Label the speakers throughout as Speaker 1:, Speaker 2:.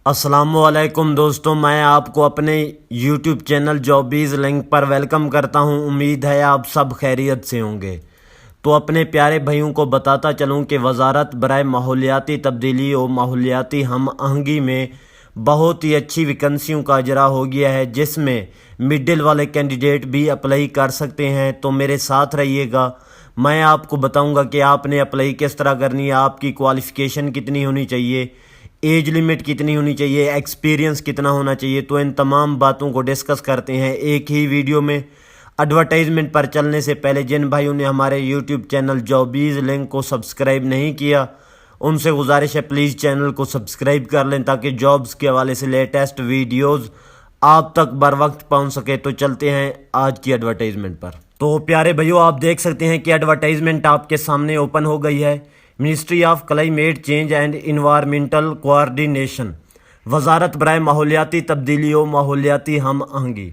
Speaker 1: السلام علیکم دوستوں، میں آپ کو اپنے یوٹیوب چینل جابیز لنک پر ویلکم کرتا ہوں۔ امید ہے آپ سب خیریت سے ہوں گے۔ تو اپنے پیارے بھائیوں کو بتاتا چلوں کہ وزارت برائے ماحولیاتی تبدیلی و ماحولیاتی ہم آہنگی میں بہت ہی اچھی ویکنسیوں کا اجرا ہو گیا ہے، جس میں مڈل والے کینڈیڈیٹ بھی اپلائی کر سکتے ہیں۔ تو میرے ساتھ رہیے گا، میں آپ کو بتاؤں گا کہ آپ نے اپلائی کس طرح کرنی ہے، آپ کی کوالیفیکیشن کتنی ہونی چاہیے، ایج لمٹ کتنی ہونی چاہیے، ایکسپیرینس کتنا ہونا چاہیے۔ تو ان تمام باتوں کو ڈسکس کرتے ہیں ایک ہی ویڈیو میں۔ ایڈورٹائزمنٹ پر چلنے سے پہلے جن بھائیوں نے ہمارے یوٹیوب چینل جابیز لنک کو سبسکرائب نہیں کیا، ان سے گزارش ہے پلیز چینل کو سبسکرائب کر لیں تاکہ جابز کے حوالے سے لیٹسٹ ویڈیوز آپ تک بر وقت پہنچ سکے۔ تو چلتے ہیں آج کی ایڈورٹائزمنٹ پر۔ تو پیارے بھائیو، آپ دیکھ سکتے ہیں کہ ایڈورٹائزمنٹ آپ کے سامنے اوپن ہو گئی ہے۔ Ministry of climate change and environmental coordination, وزارت برائے ماحولیاتی تبدیلی و ماحولیاتی ہم آہنگی۔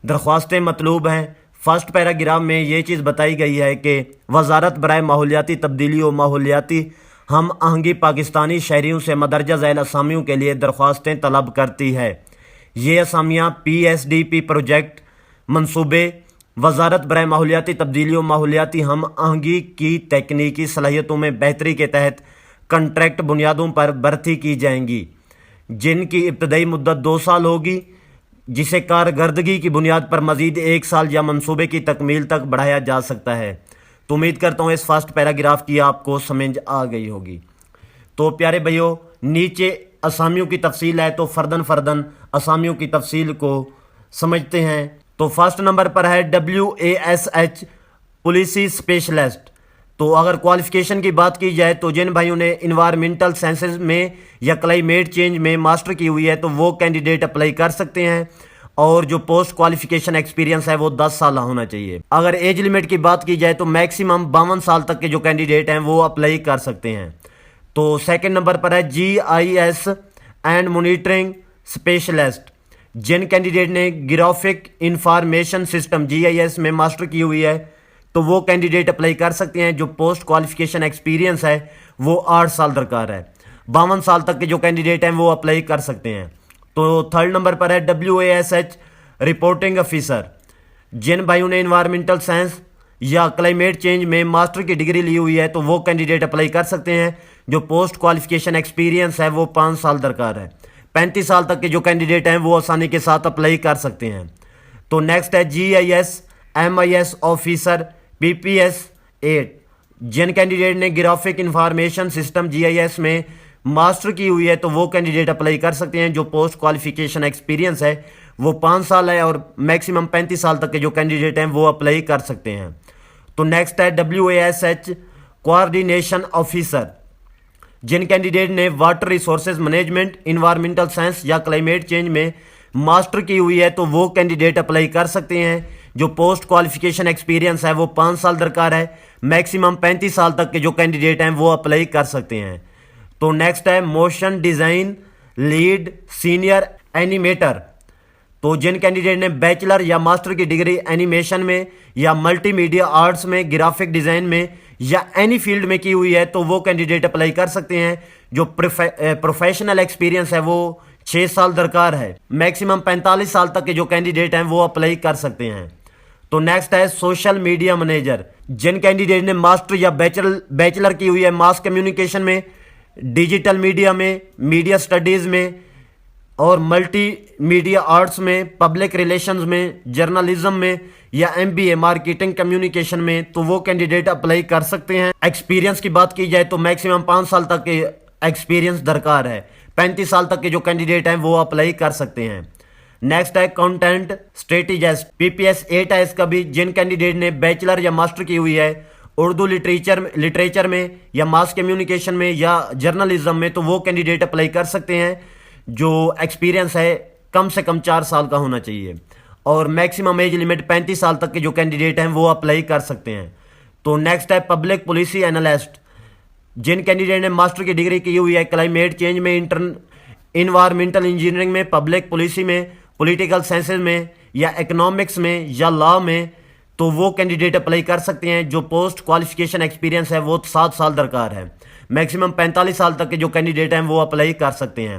Speaker 1: درخواستیں مطلوب ہیں۔ فرسٹ پیراگراف میں یہ چیز بتائی گئی ہے کہ وزارت برائے ماحولیاتی تبدیلی و ماحولیاتی ہم آہنگی پاکستانی شہریوں سے مندرجہ ذیل اسامیوں کے لیے درخواستیں طلب کرتی ہے۔ یہ اسامیاں PSDP پروجیکٹ منصوبے، وزارت برائے ماحولیاتی تبدیلی و ماحولیاتی ہم آہنگی کی تکنیکی صلاحیتوں میں بہتری کے تحت کنٹریکٹ بنیادوں پر بھرتی کی جائیں گی، جن کی ابتدائی مدت 2 سال ہوگی، جسے کارکردگی کی بنیاد پر مزید 1 سال یا منصوبے کی تکمیل تک بڑھایا جا سکتا ہے۔ تو امید کرتا ہوں اس فرسٹ پیراگراف کی آپ کو سمجھ آ گئی ہوگی۔ تو پیارے بھائیو، نیچے اسامیوں کی تفصیل ہے، تو فرداً اسامیوں کی تفصیل کو سمجھتے ہیں۔ تو فرسٹ نمبر پر ہے WASH پولیسی اسپیشلسٹ۔ تو اگر کوالیفیکیشن کی بات کی جائے تو جن بھائیوں نے انوائرمنٹل سائنسز میں یا کلائمیٹ چینج میں ماسٹر کی ہوئی ہے تو وہ کینڈیڈیٹ اپلائی کر سکتے ہیں، اور جو پوسٹ کوالیفیکیشن ایکسپیرینس ہے وہ 10 سالہ ہونا چاہیے۔ اگر ایج لمٹ کی بات کی جائے تو میکسیمم 52 سال تک کے جو کینڈیڈیٹ ہیں وہ اپلائی کر سکتے ہیں۔ تو سیکنڈ نمبر پر ہے GIS اینڈ مانیٹرنگ اسپیشلسٹ۔ جن کینڈیڈیٹ نے گرافک انفارمیشن سسٹم GIS میں ماسٹر کی ہوئی ہے تو وہ کینڈیڈیٹ اپلائی کر سکتے ہیں۔ جو پوسٹ کوالیفیکیشن ایکسپیرینس ہے وہ 8 سال درکار ہے۔ 52 سال تک کے جو کینڈیڈیٹ ہیں وہ اپلائی کر سکتے ہیں۔ تو تھرڈ نمبر پر ہے WASH رپورٹنگ آفیسر۔ جن بھائیوں نے انوائرمنٹل سائنس یا کلائمیٹ چینج میں ماسٹر کی ڈگری لی ہوئی ہے تو وہ کینڈیڈیٹ اپلائی کر سکتے ہیں۔ جو پوسٹ کوالیفیکیشن ایکسپیرینس ہے وہ 5 سال درکار ہے۔ 35 سال تک کے جو کینڈیڈیٹ ہیں وہ آسانی کے ساتھ اپلائی کر سکتے ہیں۔ تو نیکسٹ ہے GIS MIS آفیسر PPS 8۔ جن کینڈیڈیٹ نے گرافک انفارمیشن سسٹم GIS میں ماسٹر کی ہوئی ہے تو وہ کینڈیڈیٹ اپلائی کر سکتے ہیں۔ جو پوسٹ کوالیفیکیشن ایکسپیرینس ہے وہ 5 سال ہے، اور میکسیمم 35 سال تک کے جو کینڈیڈیٹ ہیں وہ اپلائی کر سکتے ہیں۔ تو نیکسٹ ہے WASH کوآرڈینیشن آفیسر۔ جن کینڈیڈیٹ نے water resources management, environmental science یا کلائمیٹ چینج میں ماسٹر کی ہوئی ہے تو وہ کینڈیڈیٹ اپلائی کر سکتے ہیں۔ جو پوسٹ کوالیفیکیشن ایکسپیرینس ہے وہ 5 سال درکار ہے۔ میکسیمم 35 سال تک کے جو کینڈیڈیٹ ہیں وہ اپلائی کر سکتے ہیں۔ تو نیکسٹ ہے موشن ڈیزائن لیڈ سینئر اینیمیٹر۔ تو جن کینڈیڈیٹ نے بیچلر یا ماسٹر کی ڈگری اینیمیشن میں یا ملٹی میڈیا آرٹس میں، گرافک ڈیزائن میں یا اینی فیلڈ میں کی ہوئی ہے تو وہ کینڈیڈیٹ اپلائی کر سکتے ہیں۔ جو پروفیشنل ایکسپیرینس ہے وہ 6 سال درکار ہے۔ میکسیمم 45 سال تک کے جو کینڈیڈیٹ ہیں وہ اپلائی کر سکتے ہیں۔ تو نیکسٹ ہے سوشل میڈیا منیجر۔ جن کینڈیڈیٹ نے ماسٹر یا بیچلر کی ہوئی ہے ماس کمیونیکیشن میں، ڈیجیٹل میڈیا میں، میڈیا سٹڈیز میں اور ملٹی میڈیا آرٹس میں، پبلک ریلیشنز میں، جرنلزم میں یا MBA مارکیٹنگ کمیونیکیشن میں، تو وہ کینڈیڈیٹ اپلائی کر سکتے ہیں۔ ایکسپیرینس کی بات کی جائے تو میکسیمم 5 سال تک کے ایکسپیرینس درکار ہے۔ 35 سال تک کے جو کینڈیڈیٹ ہیں وہ اپلائی کر سکتے ہیں۔ نیکسٹ ہے کنٹینٹ اسٹریٹجسٹ PPS 8 ہے اس کا بھی۔ جن کینڈیڈیٹ نے بیچلر یا ماسٹر کی ہوئی ہے اردو لٹریچر میں یا ماس کمیونیکیشن میں یا جرنلزم میں تو وہ کینڈیڈیٹ اپلائی کر سکتے ہیں۔ جو ایکسپیرینس ہے کم سے کم 4 سال کا ہونا چاہیے، اور میکسیمم ایج لمٹ 35 سال تک کے جو کینڈیڈیٹ ہیں وہ اپلائی کر سکتے ہیں۔ تو نیکسٹ ہے پبلک پالیسی انالسٹ۔ جن کینڈیڈیٹ نے ماسٹر کی ڈگری کی ہوئی ہے کلائمیٹ چینج میں، انوائرمنٹل انجینئرنگ میں، پبلک پالیسی میں، پولیٹیکل سائنسز میں یا اکنامکس میں یا لا میں، تو وہ کینڈیڈیٹ اپلائی کر سکتے ہیں۔ جو پوسٹ کوالیفیکیشن ایکسپیرینس ہے وہ 7 سال درکار ہے۔ میکسیمم 45 سال تک کے جو کینڈیڈیٹ ہیں وہ اپلائی کر سکتے ہیں۔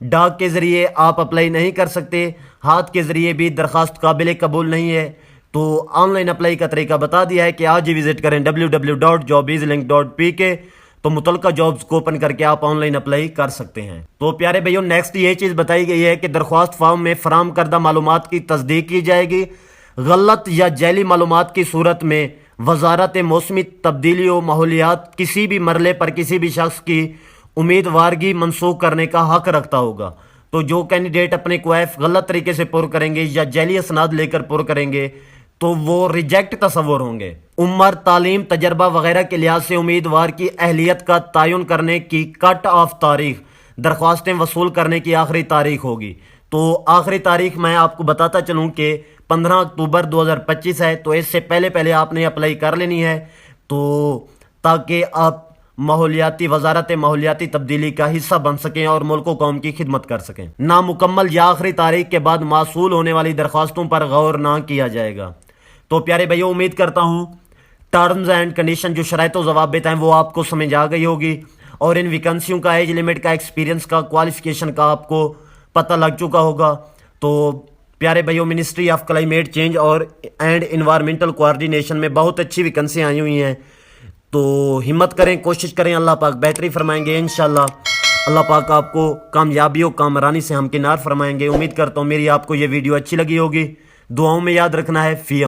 Speaker 1: ڈاک کے ذریعے آپ اپلائی نہیں کر سکتے، ہاتھ کے ذریعے بھی درخواست قابل قبول نہیں ہے۔ تو آن لائن اپلائی کا طریقہ بتا دیا ہے کہ آج ہی وزٹ کریں www.jobeaslink.pk، تو متعلقہ جابز کو اوپن کر کے آپ آن لائن اپلائی کر سکتے ہیں۔ تو پیارے بھائیوں، نیکسٹ یہ چیز بتائی گئی ہے کہ درخواست فارم میں فراہم کردہ معلومات کی تصدیق کی جائے گی۔ غلط یا جعلی معلومات کی صورت میں وزارت موسمی تبدیلی و ماحولیات کسی بھی مرحلے پر کسی بھی شخص کی امیدوارگی منسوخ کرنے کا حق رکھتا ہوگا۔ تو جو کینڈیڈیٹ اپنے کوائف غلط طریقے سے پر کریں گے یا جعلی اسناد لے کر پر کریں گے تو وہ ریجیکٹ تصور ہوں گے۔ عمر، تعلیم، تجربہ وغیرہ کے لحاظ سے امیدوار کی اہلیت کا تعین کرنے کی کٹ آف تاریخ درخواستیں وصول کرنے کی آخری تاریخ ہوگی۔ تو آخری تاریخ میں آپ کو بتاتا چلوں کہ 15 اکتوبر 2025 ہے، تو اس سے پہلے آپ نے اپلائی کر لینی ہے، تو تاکہ آپ وزارت ماحولیاتی تبدیلی کا حصہ بن سکیں اور ملک و قوم کی خدمت کر سکیں۔ نامکمل یا آخری تاریخ کے بعد موصول ہونے والی درخواستوں پر غور نہ کیا جائے گا۔ تو پیارے بھائیو، امید کرتا ہوں ٹرمز اینڈ کنڈیشن جو شرائط و ضوابط ہیں وہ آپ کو سمجھ آ گئی ہوگی، اور ان ویکنسیوں کا، ایج لمٹ کا، ایکسپیرینس کا، کوالیفیکیشن کا آپ کو پتہ لگ چکا ہوگا۔ تو پیارے بھائیو، ministry of climate change and environmental coordination میں بہت اچھی ویکنسی آئی ہوئی ہیں، تو ہمت کریں، کوشش کریں، اللہ پاک بہتری فرمائیں گے انشاءاللہ۔ اللہ پاک آپ کو کامیابی و کامرانی سے ہمکنار فرمائیں گے۔ امید کرتا ہوں میری آپ کو یہ ویڈیو اچھی لگی ہوگی، دعاؤں میں یاد رکھنا ہے۔ فی